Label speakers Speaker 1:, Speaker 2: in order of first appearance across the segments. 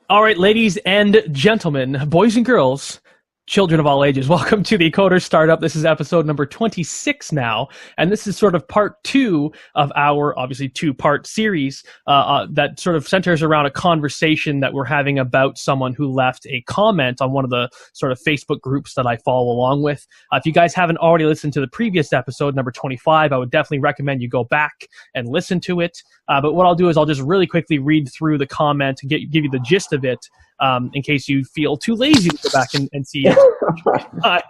Speaker 1: All right, ladies and gentlemen, boys and girls, children of all ages, welcome to the Coder Startup. This is episode number 26 now, and this is sort of part two of our, obviously, two-part series that sort of centers around a conversation that we're having about someone who left a comment on one of the sort of Facebook groups that I follow along with. If you guys haven't already listened to the previous episode, number 25, I would definitely recommend you go back and listen to it. But what I'll do is I'll just really quickly read through the comment to give you the gist of it, in case you feel too lazy to go back and see it.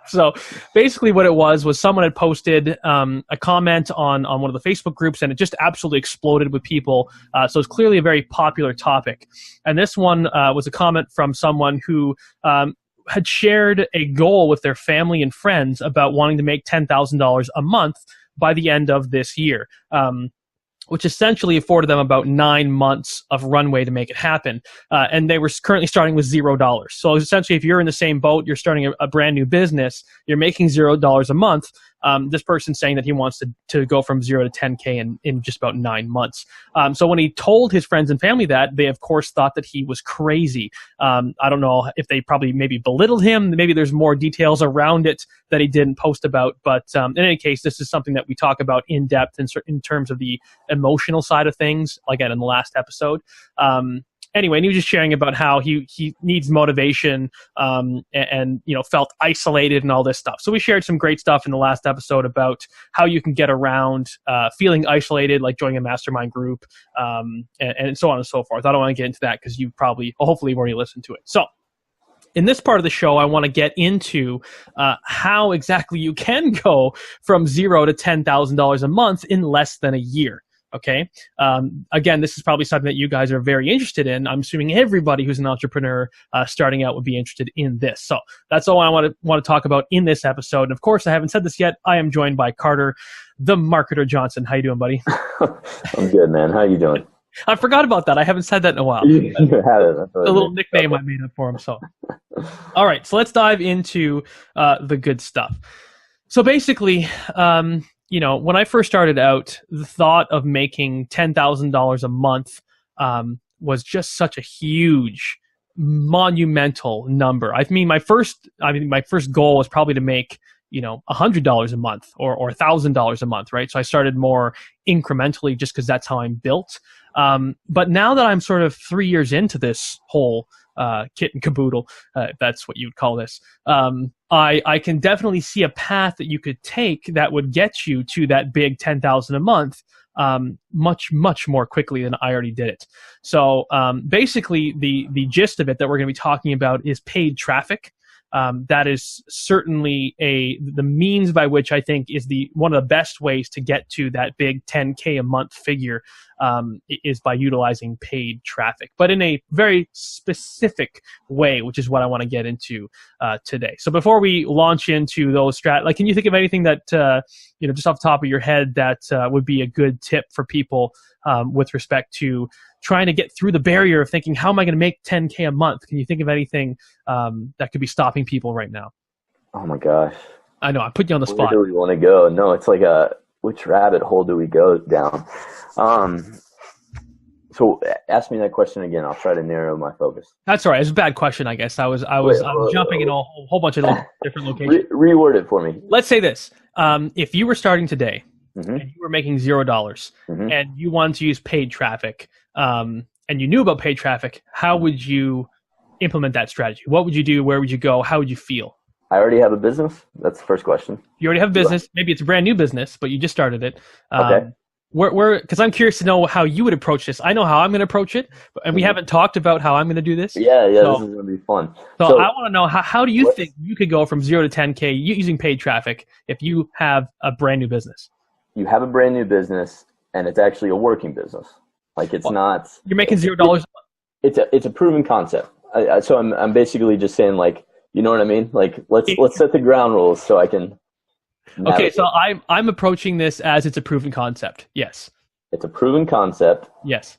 Speaker 1: So basically what it was someone had posted a comment on one of the Facebook groups, and it just absolutely exploded with people. So it's clearly a very popular topic. And this one was a comment from someone who had shared a goal with their family and friends about wanting to make $10,000 a month by the end of this year. Which essentially afforded them about 9 months of runway to make it happen. And they were currently starting with $0. So essentially, if you're in the same boat, you're starting a brand new business, you're making $0 a month. This person's saying that he wants to go from 0 to 10K in just about 9 months. So when he told his friends and family that, they of course thought that he was crazy. I don't know if they probably maybe belittled him. Maybe there's more details around it that he didn't post about. But in any case, this is something that we talk about in depth in terms of the emotional side of things, again, in the last episode. Anyway, and he was just sharing about how he needs motivation and felt isolated and all this stuff. So we shared some great stuff in the last episode about how you can get around feeling isolated, like joining a mastermind group, and so on and so forth. I don't want to get into that because you probably, hopefully, you've already listened to it. So in this part of the show, I want to get into how exactly you can go from $0 to $10,000 a month in less than a year. Okay. Again, this is probably something that you guys are very interested in. I'm assuming everybody who's an entrepreneur starting out would be interested in this. So that's all I want to talk about in this episode. And of course, I haven't said this yet. I am joined by Carter, the Marketer Johnson. How you doing, buddy?
Speaker 2: I'm good, man. How you doing?
Speaker 1: I forgot about that. I haven't said that in a while.
Speaker 2: You had it.
Speaker 1: A little nickname I made up for him. So, all right. So let's dive into the good stuff. So basically, when I first started out, the thought of making $10,000 a month was just such a huge, monumental number. My first goal was probably to make $100 a month or $1,000 a month, right? So I started more incrementally just because that's how I'm built. But now that I'm sort of 3 years into this whole kit and caboodle, if that's what you would call this, I can definitely see a path that you could take that would get you to that big 10,000 a month much, much more quickly than I already did it. So basically, the gist of it that we're going to be talking about is paid traffic. That is certainly the means by which I think is one of the best ways to get to that big 10K a month figure, is by utilizing paid traffic, but in a very specific way, which is what I want to get into today. So before we launch into those can you think of anything that just off the top of your head that would be a good tip for people with respect to trying to get through the barrier of thinking, how am I going to make 10K a month? Can you think of anything that could be stopping people right now?
Speaker 2: Oh my gosh.
Speaker 1: I know, I put you on the spot.
Speaker 2: Where do we want to go? No, it's like which rabbit hole do we go down? So ask me that question again. I'll try to narrow my focus.
Speaker 1: That's all right. It's a bad question, I guess. I'm jumping in a whole bunch of different locations.
Speaker 2: Reword it for me.
Speaker 1: Let's say this. If you were starting today,
Speaker 2: mm-hmm.
Speaker 1: and you were making $0,
Speaker 2: mm-hmm.
Speaker 1: and you wanted to use paid traffic, and you knew about paid traffic, how would you implement that strategy? What would you do? Where would you go? How would you feel?
Speaker 2: I already have a business. That's the first question.
Speaker 1: You already have a business. Maybe it's a brand new business, but you just started it.
Speaker 2: Okay.
Speaker 1: Because I'm curious to know how you would approach this. I know how I'm going to approach it, and we haven't talked about how I'm going to do this.
Speaker 2: Yeah, so, this is going to be fun.
Speaker 1: So I want to know, how do you think you could go from 0 to 10K using paid traffic if you have a brand new business?
Speaker 2: You have a brand new business, and it's actually a working business. Like it's not.
Speaker 1: You're making $0 a month.
Speaker 2: It's a proven concept. So I'm basically just saying, like, you know what I mean? Like let's set the ground rules so I can.
Speaker 1: Okay, so I'm approaching this as it's a proven concept. Yes.
Speaker 2: It's a proven concept.
Speaker 1: Yes.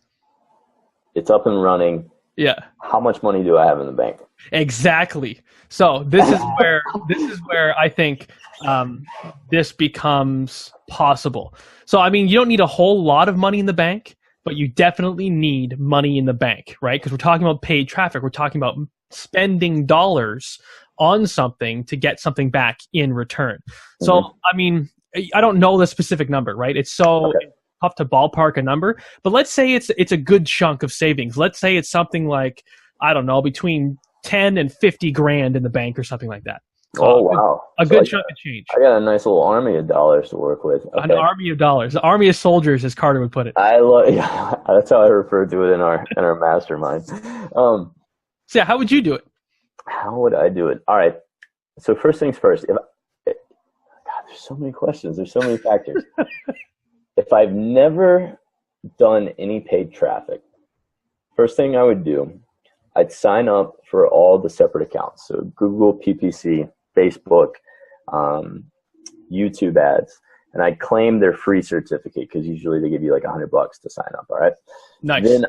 Speaker 2: It's up and running.
Speaker 1: Yeah.
Speaker 2: How much money do I have in the bank?
Speaker 1: Exactly. So this is where I think this becomes possible. So I mean, you don't need a whole lot of money in the bank. but you definitely need money in the bank, right? Because we're talking about paid traffic. We're talking about spending dollars on something to get something back in return. So, I mean, I don't know the specific number, right? It's so tough to ballpark a number, but let's say it's a good chunk of savings. Let's say it's something like, I don't know, between 10 and 50 grand in the bank or something like that.
Speaker 2: Oh, wow.
Speaker 1: A good chunk of change.
Speaker 2: I got a nice little army of dollars to work with. Okay.
Speaker 1: An army of dollars. An army of soldiers, as Carter would put it.
Speaker 2: Yeah, that's how I refer to it in our mastermind.
Speaker 1: So yeah, how would you do it?
Speaker 2: How would I do it? All right. So first things first. God, there's so many questions. There's so many factors. If I've never done any paid traffic, first thing I would do, I'd sign up for all the separate accounts. So Google, PPC, Facebook, YouTube ads, and I'd claim their free certificate because usually they give you like $100 to sign up. All right.
Speaker 1: Nice.
Speaker 2: Then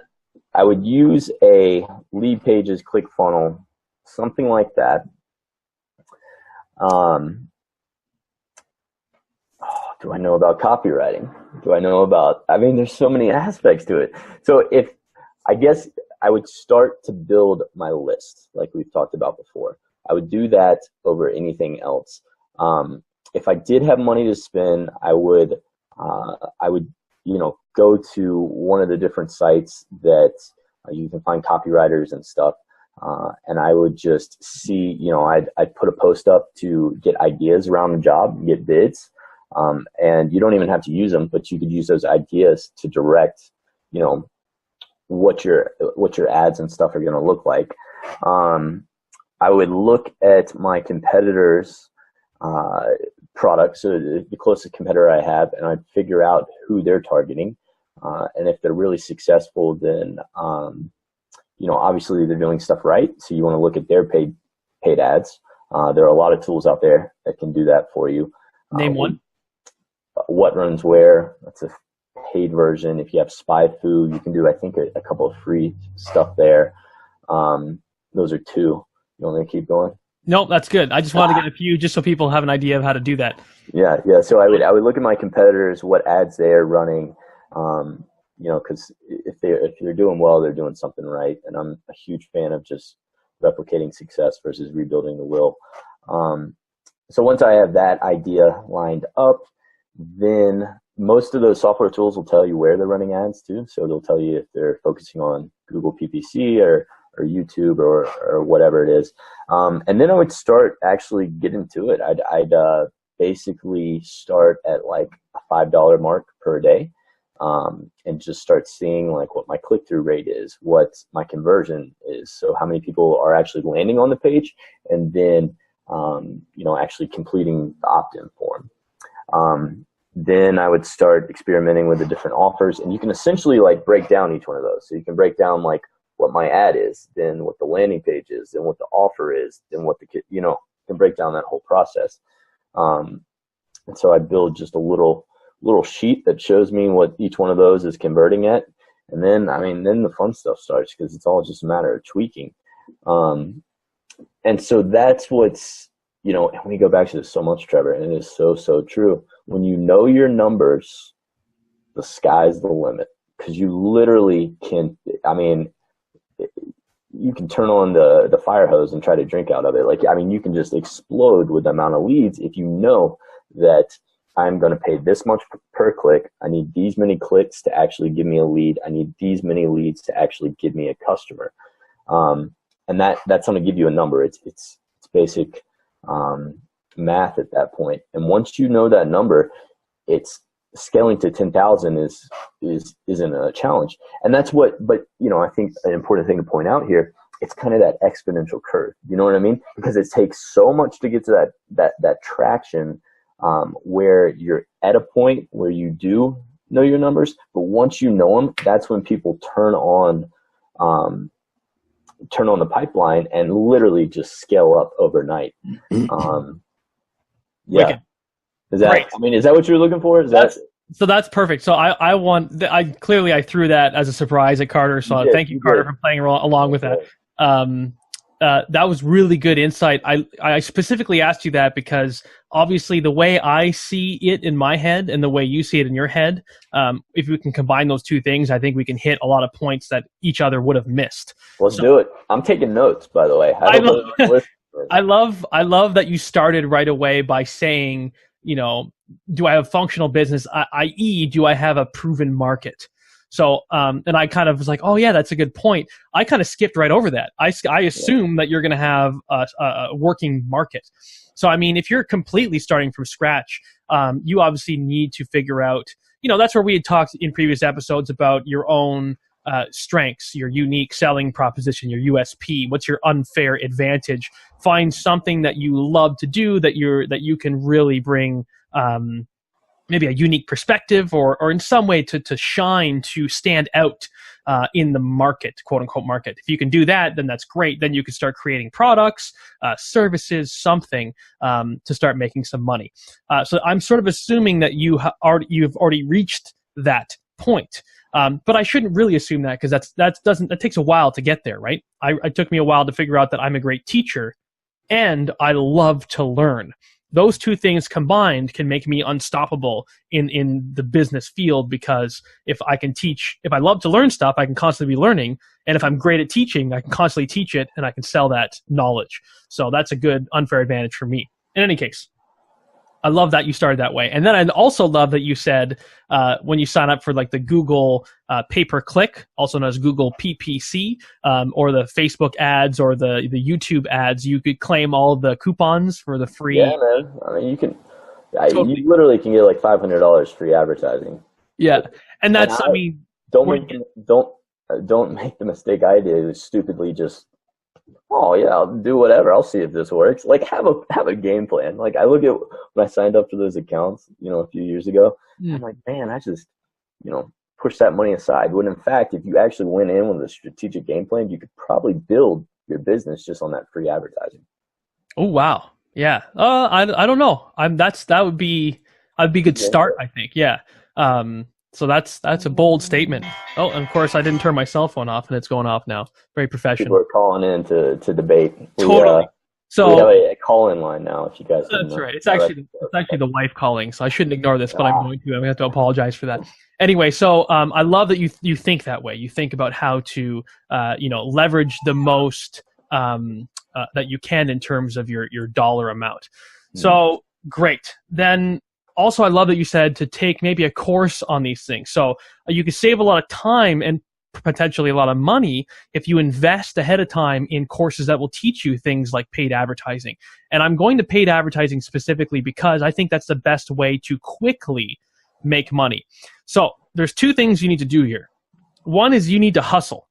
Speaker 2: I would use a Lead Pages, ClickFunnels, something like that. Do I know about copywriting? Do I know about, I mean, there's so many aspects to it. So I guess I would start to build my list like we've talked about before. I would do that over anything else. If I did have money to spend, I would, go to one of the different sites that you can find copywriters and stuff. And I would just see, I'd put a post up to get ideas around the job, get bids. And you don't even have to use them, but you could use those ideas to direct, what your ads and stuff are going to look like. I would look at my competitors' products, so the closest competitor I have, and I'd figure out who they're targeting. And if they're really successful, then, obviously they're doing stuff right. So you want to look at their paid ads. There are a lot of tools out there that can do that for you.
Speaker 1: Name one.
Speaker 2: What Runs Where, that's a paid version. If you have SpyFu, you can do, I think, a couple of free stuff there. Those are two. You want me to keep going?
Speaker 1: No, that's good. I just wanted to get a few just so people have an idea of how to do that.
Speaker 2: Yeah. So I would look at my competitors, what ads they are running, because if they're doing well, they're doing something right. And I'm a huge fan of just replicating success versus rebuilding the wheel. So once I have that idea lined up, then most of those software tools will tell you where they're running ads too. So they'll tell you if they're focusing on Google PPC or YouTube or whatever it is. And then I would start actually getting to it. I'd basically start at like a $5 mark per day, and just start seeing like what my click-through rate is, what my conversion is. So how many people are actually landing on the page, and then, actually completing the opt-in form. Then I would start experimenting with the different offers, and you can essentially like break down each one of those. So you can break down like what my ad is, then what the landing page is, then what the offer is, then what can break down that whole process. And so I build just a little sheet that shows me what each one of those is converting at. And then, then the fun stuff starts, because it's all just a matter of tweaking. And so that's what's, and we go back to this so much, Trevor, and it is so, so true. When you know your numbers, the sky's the limit, because you literally can, you can turn on the fire hose and try to drink out of it. You can just explode with the amount of leads if you know that I'm going to pay this much per click. I need these many clicks to actually give me a lead. I need these many leads to actually give me a customer. And that's going to give you a number. It's basic math at that point. And once you know that number, it's scaling to 10,000 isn't a challenge. And that's but I think an important thing to point out here, it's kind of that exponential curve. You know what I mean? Because it takes so much to get to that traction, where you're at a point where you do know your numbers, but once you know them, that's when people turn on the pipeline and literally just scale up overnight. Yeah. Is that, right. Is that what you're looking for?
Speaker 1: So that's perfect. So I threw that as a surprise at Carter. So thank you, Carter, for playing along with that. that was really good insight. I specifically asked you that because obviously the way I see it in my head and the way you see it in your head, if we can combine those two things, I think we can hit a lot of points that each other would have missed.
Speaker 2: Let's do it. I'm taking notes, by the way.
Speaker 1: I love that you started right away by saying, do I have a functional business, i.e., do I have a proven market? So, and I kind of was like, oh yeah, that's a good point. I kind of skipped right over that. I assume that you're going to have a working market. So, I mean, if you're completely starting from scratch, you obviously need to figure out, that's where we had talked in previous episodes about your own strengths, your unique selling proposition, your USP. What's your unfair advantage? Find something that you love to do that you can really bring, maybe a unique perspective or in some way to shine, to stand out in the market, quote unquote market. If you can do that, then that's great. Then you can start creating products, services, something to start making some money. So I'm sort of assuming that you've already reached that point. But I shouldn't really assume that because that takes a while to get there, right? It took me a while to figure out that I'm a great teacher and I love to learn. Those two things combined can make me unstoppable in the business field, because if I love to learn stuff, I can constantly be learning. And if I'm great at teaching, I can constantly teach it and I can sell that knowledge. So that's a good unfair advantage for me. In any case, I love that you started that way. And then I also love that you said when you sign up for like the Google pay-per-click, also known as Google PPC, or the Facebook ads or the YouTube ads, you could claim all the coupons for the free.
Speaker 2: Yeah, man. I mean, you literally can get like $500 free advertising.
Speaker 1: Yeah, and that's
Speaker 2: don't make the mistake I did. It was stupidly just, oh yeah, I'll do whatever. I'll see if this works. Like have a game plan. Like I look at when I signed up for those accounts, a few years ago. I'm like, man, I just, push that money aside. When in fact, if you actually went in with a strategic game plan, you could probably build your business just on that free advertising.
Speaker 1: Oh wow, yeah. I don't know. That would be a good start. I think. Yeah. So that's a bold statement. Oh, and of course I didn't turn my cell phone off, and it's going off now. Very professional.
Speaker 2: People are calling in to debate.
Speaker 1: Totally.
Speaker 2: We have a call-in line now. If you guys,
Speaker 1: that's right. It's actually the wife calling, so I shouldn't ignore this, but I'm going to. I'm going to have to apologize for that. Anyway, so I love that you think that way. You think about how to leverage the most that you can in terms of your dollar amount. So great. Then. Also, I love that you said to take maybe a course on these things. So you can save a lot of time and potentially a lot of money if you invest ahead of time in courses that will teach you things like paid advertising. And I'm going to paid advertising specifically because I think that's the best way to quickly make money. So there's two things you need to do here. One is you need to hustle.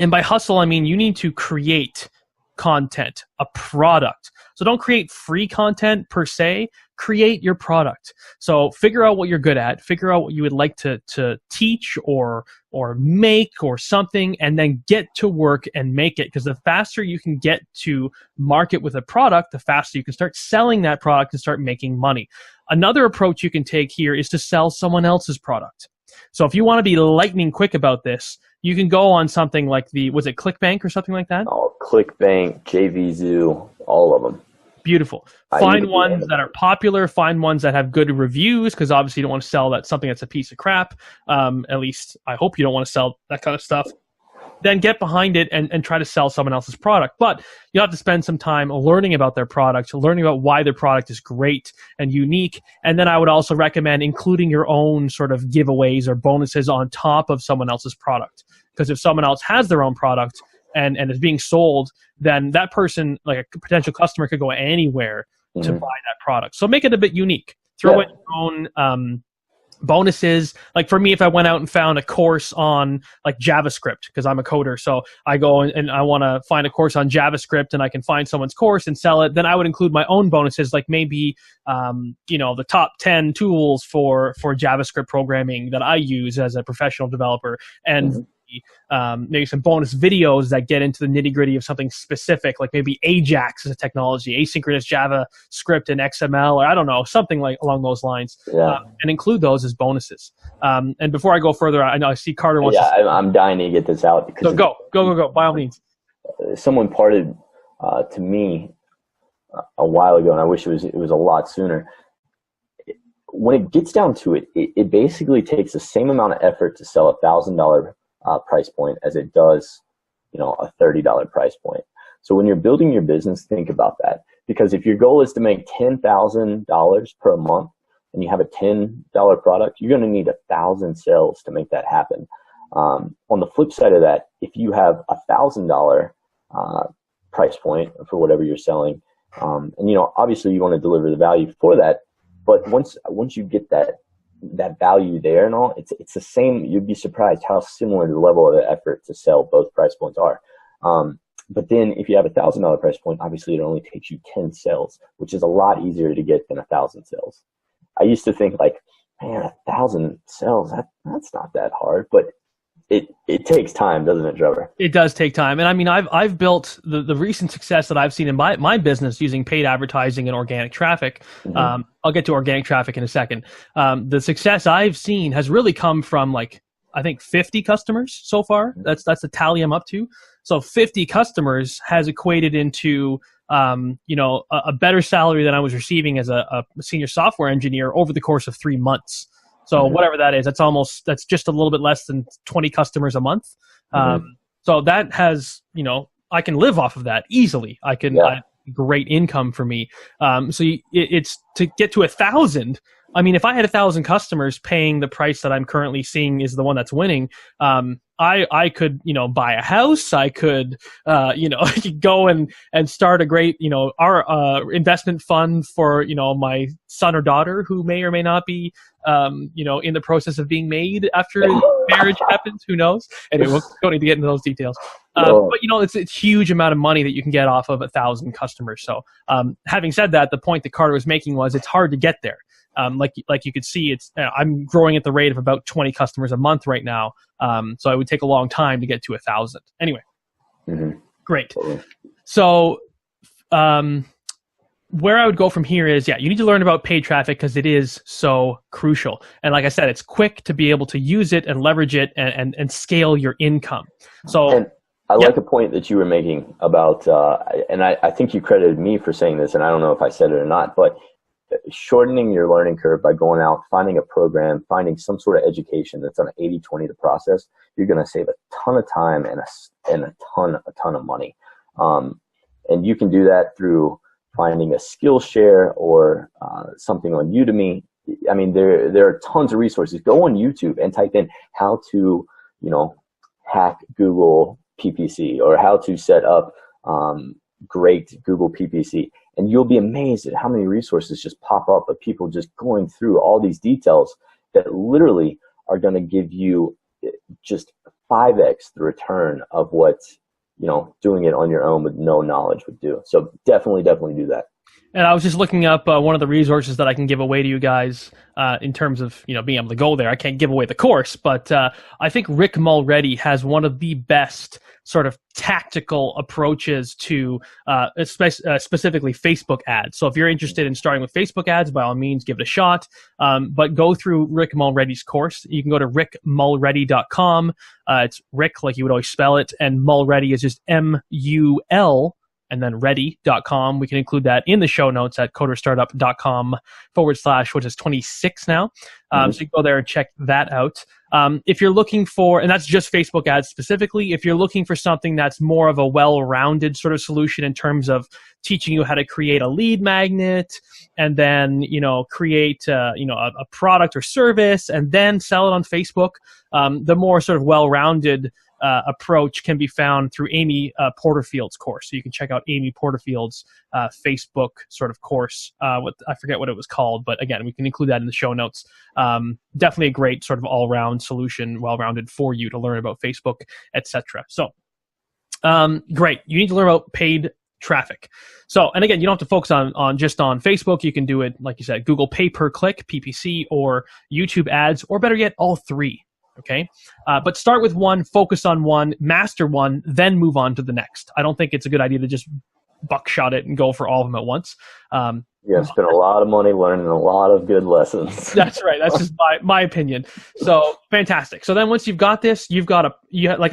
Speaker 1: And by hustle, I mean you need to create content, a product. So don't create free content per se, create your product. So figure out what you're good at, figure out what you would like to teach or make or something, and then get to work and make it. Because the faster you can get to market with a product, the faster you can start selling that product and start making money. Another approach you can take here is to sell someone else's product. So if you want to be lightning quick about this, you can go on something like was it ClickBank or something like that?
Speaker 2: Oh, ClickBank, JVZoo, all of them.
Speaker 1: Beautiful. Find ones that are popular. Find ones that have good reviews, because obviously you don't want to sell something that's a piece of crap. At least I hope you don't want to sell that kind of stuff. Then get behind it and try to sell someone else's product. But you'll have to spend some time learning about their product, learning about why their product is great and unique. And then I would also recommend including your own sort of giveaways or bonuses on top of someone else's product. Because if someone else has their own product and is being sold, then that person, like a potential customer, could go anywhere to buy that product. So make it a bit unique. Throw in your own bonuses. Like for me, if I went out and found a course on like JavaScript, because I'm a coder, so I go and I want to find a course on JavaScript and I can find someone's course and sell it, then I would include my own bonuses, like maybe the top 10 tools for JavaScript programming that I use as a professional developer, and maybe some bonus videos that get into the nitty-gritty of something specific, like maybe Ajax as a technology, asynchronous JavaScript and XML, or I don't know, something like along those lines, and include those as bonuses. And before I go further, I know I see Carter wants to...
Speaker 2: I'm dying to get this out.
Speaker 1: So go, by all means.
Speaker 2: someone parted to me a while ago, and I wish it was a lot sooner. When it gets down to it, it basically takes the same amount of effort to sell $1,000 price point as it does, a $30 price point. So when you're building your business, think about that. Because if your goal is to make $10,000 per month and you have a $10 product, you're going to need 1,000 sales to make that happen. On the flip side of that, if you have $1,000 price point for whatever you're selling, and obviously you want to deliver the value for that, but once you get that value there and all, it's the same. You'd be surprised how similar the level of effort to sell both price points are. But then if you have $1,000 price point, obviously it only takes you 10 sales, which is a lot easier to get than 1,000 sales. I used to think like, man, 1,000 sales, that's not that hard, but it takes time, doesn't it, Trevor? It
Speaker 1: does take time. And I mean, I've built the recent success that I've seen in my business using paid advertising and organic traffic. Mm-hmm. I'll get to organic traffic in a second. The success I've seen has really come from I think 50 customers so far. That's the tally I'm up to. So 50 customers has equated into, a better salary than I was receiving as a senior software engineer over the course of 3 months. So whatever that is, that's just a little bit less than 20 customers a month. So that has, I can live off of that easily. Great income for me. So it's to get to 1,000. I mean, if I had 1,000 customers paying the price that I'm currently seeing is the one that's winning, I could, buy a house. I could, go and start a great, our investment fund for, my son or daughter who may or may not be, in the process of being made after marriage happens. Who knows? Anyway, we don't need to get into those details. But it's a huge amount of money that you can get off of 1,000 customers. So, having said that, the point that Carter was making was it's hard to get there. Like you could see, I'm growing at the rate of about 20 customers a month right now. So it would take a long time to get to 1,000. Anyway, great. Totally. So, where I would go from here is, you need to learn about paid traffic because it is so crucial. And like I said, it's quick to be able to use it and leverage it and scale your income. So. And
Speaker 2: I like the point that you were making about, and I think you credited me for saying this, and I don't know if I said it or not, but shortening your learning curve by going out, finding a program, finding some sort of education that's on 80-20 the process, you're going to save a ton of time and a ton of money. And you can do that through finding a Skillshare or something on Udemy. I mean, there are tons of resources. Go on YouTube and type in how to, hack Google PPC or how to set up great Google PPC. And you'll be amazed at how many resources just pop up of people just going through all these details that literally are going to give you just 5x the return of what, doing it on your own with no knowledge would do. So definitely do that.
Speaker 1: And I was just looking up one of the resources that I can give away to you guys in terms of being able to go there. I can't give away the course, but I think Rick Mulready has one of the best sort of tactical approaches to specifically Facebook ads. So if you're interested in starting with Facebook ads, by all means, give it a shot. But go through Rick Mulready's course. You can go to rickmulready.com. It's Rick, like you would always spell it, and Mulready is just MUL. And then ready.com. We can include that in the show notes at coderstartup.com / which is 26 now. So you can go there and check that out. If you're looking for, and that's just Facebook ads specifically, if you're looking for something that's more of a well-rounded sort of solution in terms of teaching you how to create a lead magnet and then, create, a product or service and then sell it on Facebook, the more sort of well-rounded approach can be found through Amy Porterfield's course. So you can check out Amy Porterfield's Facebook sort of course. I forget what it was called, but again, we can include that in the show notes. Definitely a great sort of all-round solution, well-rounded for you to learn about Facebook, etc. So great. You need to learn about paid traffic. So, and again, you don't have to focus on just on Facebook. You can do it, like you said, Google pay-per-click, PPC, or YouTube ads, or better yet, all three. Okay, but start with one, focus on one, master one, then move on to the next. I don't think it's a good idea to just buckshot it and go for all of them at once.
Speaker 2: Spend a lot of money learning a lot of good lessons.
Speaker 1: That's right. That's just my opinion. So fantastic. So then once you've got this, like I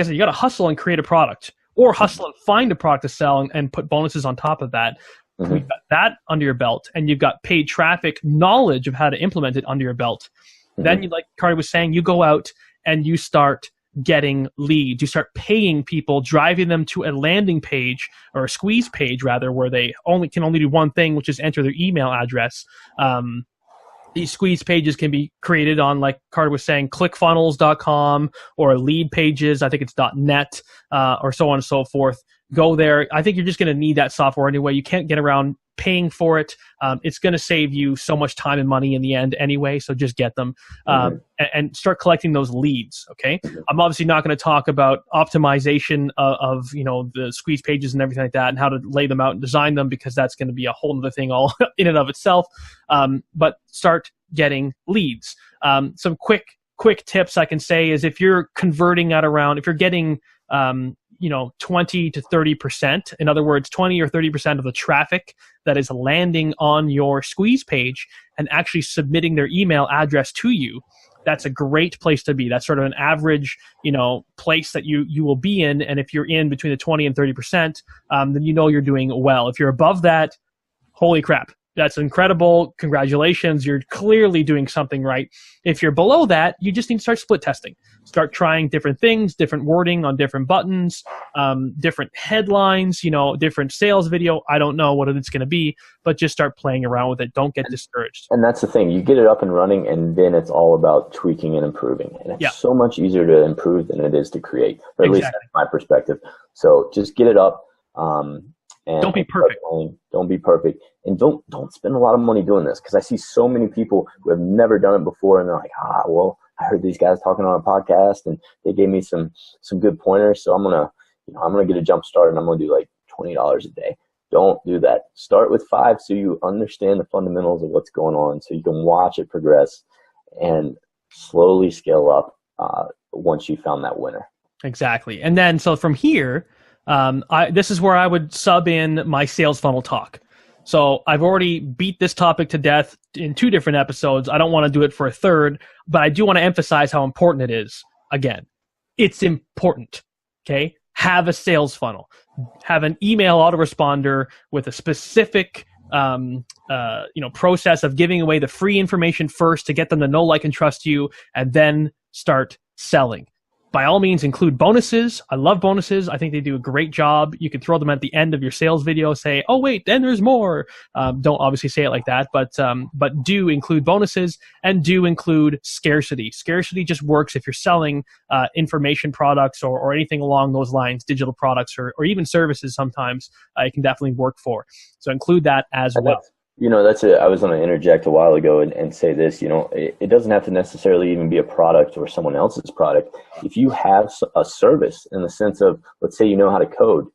Speaker 1: said, you got to hustle and create a product. or hustle and find a product to sell and put bonuses on top of that.
Speaker 2: Mm-hmm.
Speaker 1: We've got that under your belt, and you've got paid traffic knowledge of how to implement it under your belt.
Speaker 2: Mm-hmm.
Speaker 1: Then, you, like Carter was saying, you go out and you start getting leads. You start paying people, driving them to a landing page, or a squeeze page rather, where they can only do one thing, which is enter their email address. These squeeze pages can be created on, like Carter was saying, clickfunnels.com or lead pages. I think it's .net, or so on and so forth. Go there. I think you're just going to need that software anyway. You can't get around paying for it. It's going to save you so much time and money in the end anyway, so just get them and start collecting those leads, okay? I'm obviously not going to talk about optimization of the squeeze pages and everything like that and how to lay them out and design them, because that's going to be a whole other thing all in and of itself. But start getting leads. Some quick tips I can say is, if you're converting at around, if you're getting 20 to 30%, in other words, 20 or 30% of the traffic that is landing on your squeeze page and actually submitting their email address to you, that's a great place to be. That's sort of an average, place that you will be in. And if you're in between the 20 and 30%, then you're doing well. If you're above that, holy crap, that's incredible. Congratulations. You're clearly doing something right. If you're below that, you just need to start split testing. Start trying different things, different wording on different buttons, different headlines, different sales video. I don't know what it's going to be, but just start playing around with it. Don't get discouraged.
Speaker 2: And that's the thing. You get it up and running, and then it's all about tweaking and improving. And it's so much easier to improve than it is to create, or at least that's my perspective. So just get it up. And
Speaker 1: don't be perfect.
Speaker 2: Don't be perfect. And don't spend a lot of money doing this, because I see so many people who have never done it before, and they're like, well, I heard these guys talking on a podcast and they gave me some good pointers, so I'm gonna get a jump start and I'm gonna do like $20 a day. Don't do that. Start with 5 so you understand the fundamentals of what's going on, so you can watch it progress and slowly scale up once you found that winner.
Speaker 1: Exactly. And then so from here, this is where I would sub in my sales funnel talk. So I've already beat this topic to death in 2 different episodes. I don't want to do it for a third, but I do want to emphasize how important it is. Again, it's important. Okay. Have a sales funnel. Have an email autoresponder with a specific process of giving away the free information first to get them to know, like, and trust you, and then start selling. By all means, include bonuses. I love bonuses. I think they do a great job. You can throw them at the end of your sales video. Say, oh, wait, then there's more. Don't obviously say it like that, but do include bonuses, and do include scarcity. Scarcity just works if you're selling information products or anything along those lines, digital products or even services sometimes. It can definitely work for. So include that as well.
Speaker 2: I was going to interject a while ago and say this, it doesn't have to necessarily even be a product or someone else's product. If you have a service, in the sense of, let's say you know how to code,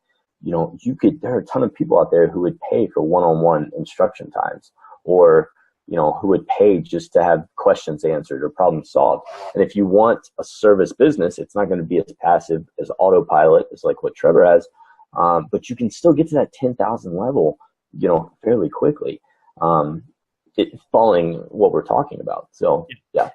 Speaker 2: there are a ton of people out there who would pay for one-on-one instruction times, or, who would pay just to have questions answered or problems solved. And if you want a service business, it's not going to be as passive as autopilot, as like what Trevor has, but you can still get to that 10,000 level, fairly quickly. Following what we're talking about. So, yeah.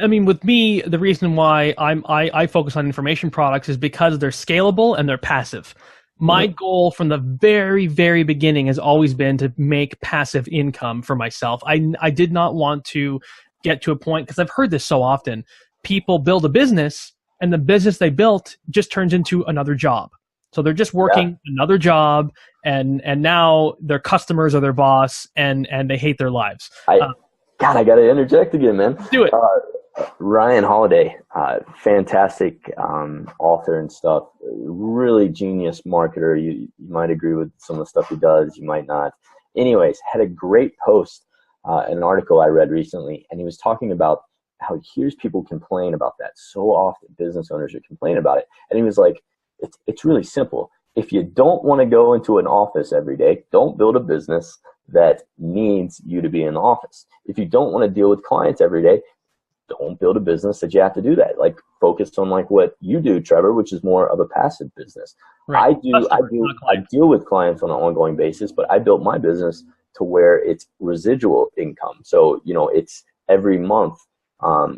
Speaker 1: I mean, with me, the reason why I focus on information products is because they're scalable and they're passive. My goal from the very, very beginning has always been to make passive income for myself. I did not want to get to a point, because I've heard this so often. People build a business, and the business they built just turns into another job. So they're just working another job, and now their customers are their boss, and they hate their lives.
Speaker 2: I got to interject again, man.
Speaker 1: Do it.
Speaker 2: Ryan Holiday, fantastic author and stuff, really genius marketer. You might agree with some of the stuff he does, you might not. Anyways, had a great post, an article I read recently, and he was talking about how he hears people complain about that so often. Business owners are complaining about it. And he was like, it's really simple. If you don't want to go into an office every day, don't build a business that needs you to be in the office. If you don't want to deal with clients every day, don't build a business that you have to do that. Like, focus on like what you do, Trevor, which is more of a passive business. Right. I deal with clients on an ongoing basis, but I built my business to where it's residual income. So, it's every month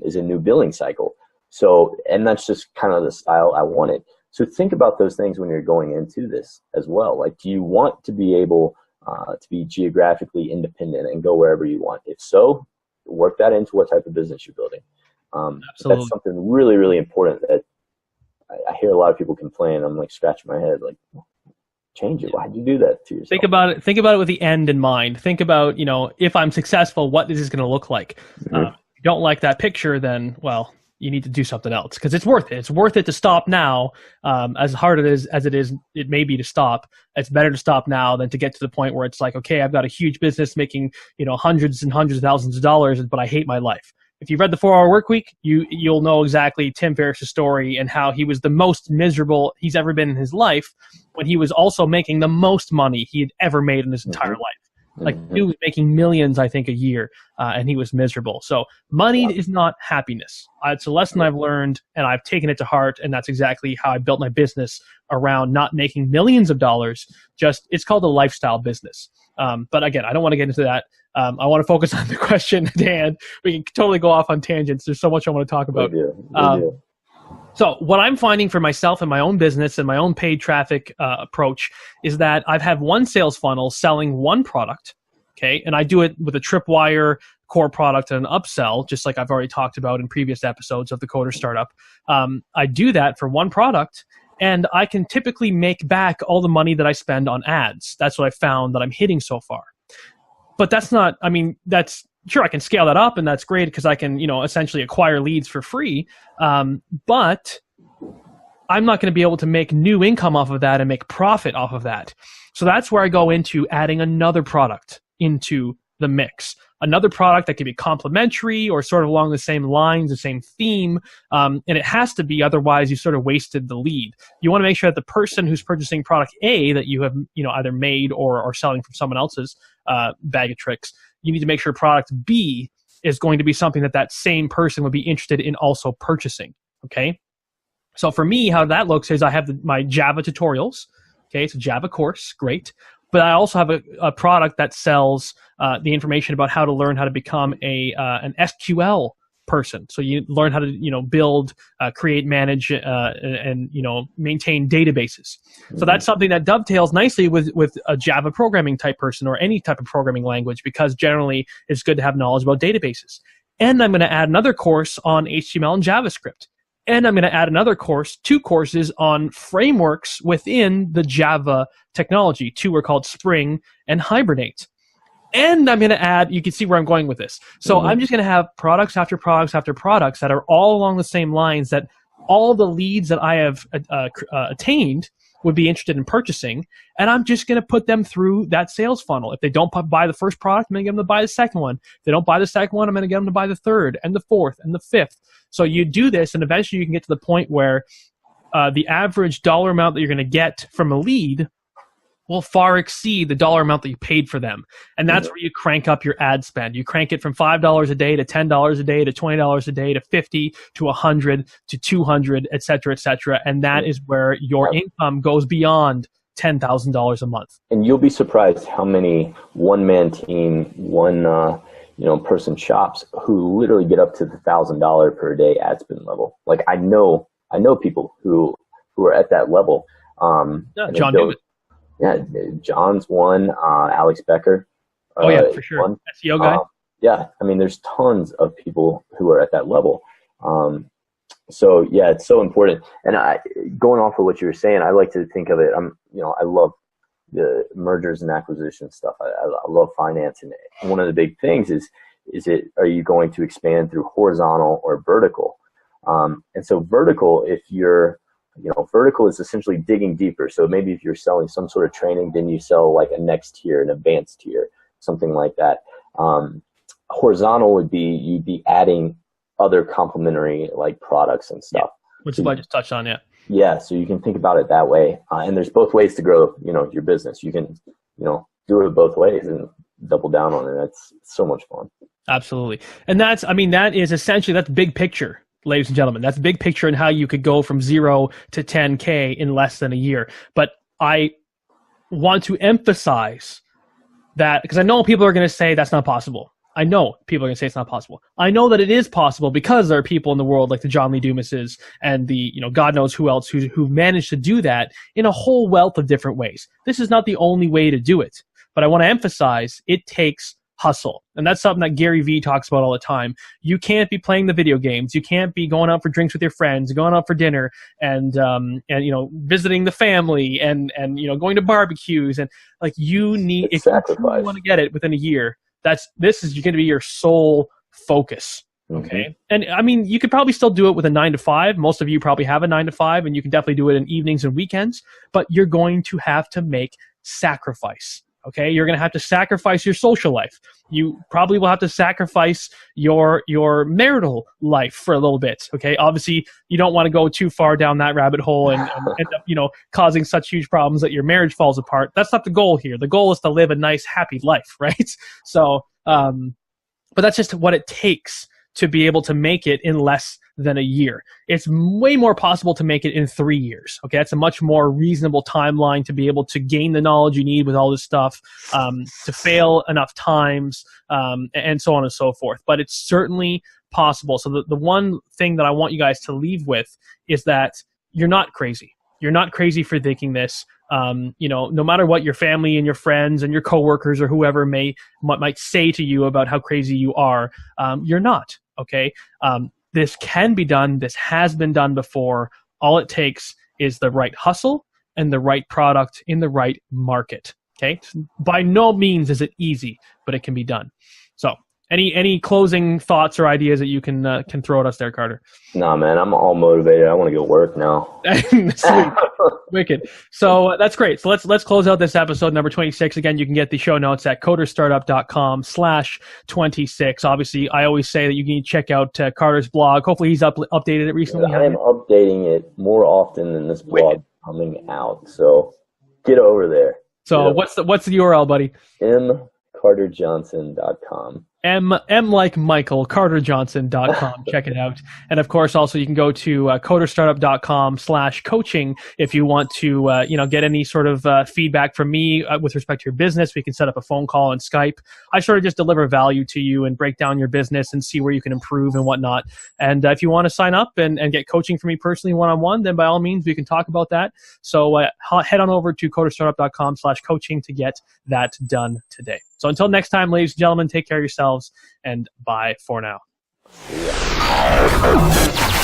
Speaker 2: is a new billing cycle. So, and that's just kind of the style I wanted. So think about those things when you're going into this as well. Like, do you want to be able to be geographically independent and go wherever you want? If so, work that into what type of business you're building. That's something really, really important that I hear a lot of people complain. I'm like scratching my head, like, change it. Why'd you do that to yourself?
Speaker 1: Think about it with the end in mind. Think about, if I'm successful, what is this going to look like? If you don't like that picture, then, well, you need to do something else, because it's worth it. It's worth it to stop now. As hard as it may be to stop, it's better to stop now than to get to the point where it's like, okay, I've got a huge business making, hundreds and hundreds of thousands of dollars, but I hate my life. If you've read the 4 Hour Workweek, you'll know exactly Tim Ferriss's story and how he was the most miserable he's ever been in his life when he was also making the most money he had ever made in his entire life. Like, he was making millions, I think, a year, and he was miserable. So money is not happiness. It's a lesson I've learned, and I've taken it to heart, and that's exactly how I built my business around not making millions of dollars. It's called a lifestyle business. But again, I don't want to get into that. I want to focus on the question at hand. We can totally go off on tangents. There's so much I want to talk about. So what I'm finding for myself and my own business and my own paid traffic approach is that I've had one sales funnel selling one product, okay? And I do it with a tripwire core product and an upsell, just like I've already talked about in previous episodes of the Coder Startup. I do that for one product, and I can typically make back all the money that I spend on ads. That's what I found that I'm hitting so far. But that's not, sure, I can scale that up, and that's great because I can, essentially acquire leads for free. But I'm not going to be able to make new income off of that and make profit off of that. So that's where I go into adding another product into the mix. Another product that can be complementary or sort of along the same lines, the same theme. And it has to be, otherwise you sort of wasted the lead. You want to make sure that the person who's purchasing product A that you have, either made or selling from someone else's bag of tricks, you need to make sure product B is going to be something that same person would be interested in also purchasing, okay? So for me, how that looks is I have my Java tutorials, okay? It's a Java course, great. But I also have a product that sells the information about how to learn how to become an SQL person. So you learn how to build, create, manage, and maintain databases. So that's something that dovetails nicely with a Java programming type person or any type of programming language, because generally it's good to have knowledge about databases. And I'm going to add another course on HTML and JavaScript. And I'm going to add another course, 2 courses on frameworks within the Java technology. 2 are called Spring and Hibernate. And I'm going to add, you can see where I'm going with this. So I'm just going to have products after products after products that are all along the same lines, that all the leads that I have attained would be interested in purchasing. And I'm just going to put them through that sales funnel. If they don't buy the first product, I'm going to get them to buy the second one. If they don't buy the second one, I'm going to get them to buy the third and the fourth and the fifth. So you do this, and eventually you can get to the point where the average dollar amount that you're going to get from a lead will far exceed the dollar amount that you paid for them. And that's where you crank up your ad spend. You crank it from $5 a day to $10 a day to $20 a day to $50 to $100 to $200, et cetera, et cetera. And that is where your income goes beyond $10,000 a month. And
Speaker 2: you'll be surprised how many one-man team, person shops who literally get up to the $1,000 per day ad spend level. Like, I know people who are at that level.
Speaker 1: John Newman.
Speaker 2: Yeah, John's one. Alex Becker.
Speaker 1: Oh yeah, for sure. One. SEO guy.
Speaker 2: Yeah, there's tons of people who are at that level. So yeah, it's so important. And going off of what you were saying, I like to think of it. I love the mergers and acquisition stuff. I love finance, and one of the big things is are you going to expand through horizontal or vertical? And so vertical, vertical is essentially digging deeper. So maybe if you're selling some sort of training, then you sell like a next tier, an advanced tier, something like that. Horizontal would be you'd be adding other complementary like products and stuff. Yeah,
Speaker 1: which is what I just touched on, yeah.
Speaker 2: Yeah, so you can think about it that way. And there's both ways to grow, your business. You can, do it both ways and double down on it. That's so much fun. Absolutely.
Speaker 1: And that is essentially, that's big picture, ladies and gentlemen. That's big picture in how you could go from 0 to 10K in less than a year. But I want to emphasize that, because I know people are going to say that's not possible. I know people are going to say it's not possible. I know that it is possible because there are people in the world like the John Lee Dumases and the, God knows who else who managed to do that in a whole wealth of different ways. This is not the only way to do it, but I want to emphasize it takes hustle. And that's something that Gary Vee talks about all the time. You can't be playing the video games. You can't be going out for drinks with your friends, going out for dinner and visiting the family and going to barbecues and like you need, if you truly want to get it within a year, this is going to be your sole focus. Okay. And I mean, you could probably still do it with a 9 to 5. Most of you probably have a 9 to 5 and you can definitely do it in evenings and weekends, but you're going to have to make sacrifice. Okay, you're going to have to sacrifice your social life. You probably will have to sacrifice your marital life for a little bit. Okay, obviously you don't want to go too far down that rabbit hole and end up, causing such huge problems that your marriage falls apart. That's not the goal here. The goal is to live a nice, happy life, right? So, but that's just what it takes to be able to make it in less than a year. It's way more possible to make it in 3 years. Okay, that's a much more reasonable timeline to be able to gain the knowledge you need with all this stuff, to fail enough times, and so on and so forth. But it's certainly possible. So the one thing that I want you guys to leave with is that you're not crazy. You're not crazy for thinking this. No matter what your family and your friends and your coworkers or whoever might say to you about how crazy you are, you're not. Okay. This can be done. This has been done before. All it takes is the right hustle and the right product in the right market. Okay. By no means is it easy, but it can be done. So any closing thoughts or ideas that you can throw at us there, Carter?
Speaker 2: Nah, man, I'm all motivated. I want to go work now.
Speaker 1: Sweet. Wicked. So that's great. So let's close out this episode number 26. Again, you can get the show notes at coderstartup.com/26. Obviously, I always say that you can check out Carter's blog. Hopefully he's updated it recently.
Speaker 2: I am updating it more often than this blog coming out. So get over there.
Speaker 1: So what's the URL, buddy?
Speaker 2: mcarterjohnson.com.
Speaker 1: M like Michael, CarterJohnson.com. Check it out. And of course, also you can go to coderstartup.com/coaching if you want to, get any sort of feedback from me with respect to your business. We can set up a phone call and Skype. I sort of just deliver value to you and break down your business and see where you can improve and whatnot. And if you want to sign up and get coaching from me personally one-on-one, then by all means, we can talk about that. So head on over to coderstartup.com/coaching to get that done today. So until next time, ladies and gentlemen, take care of yourselves and bye for now.
Speaker 2: Yeah.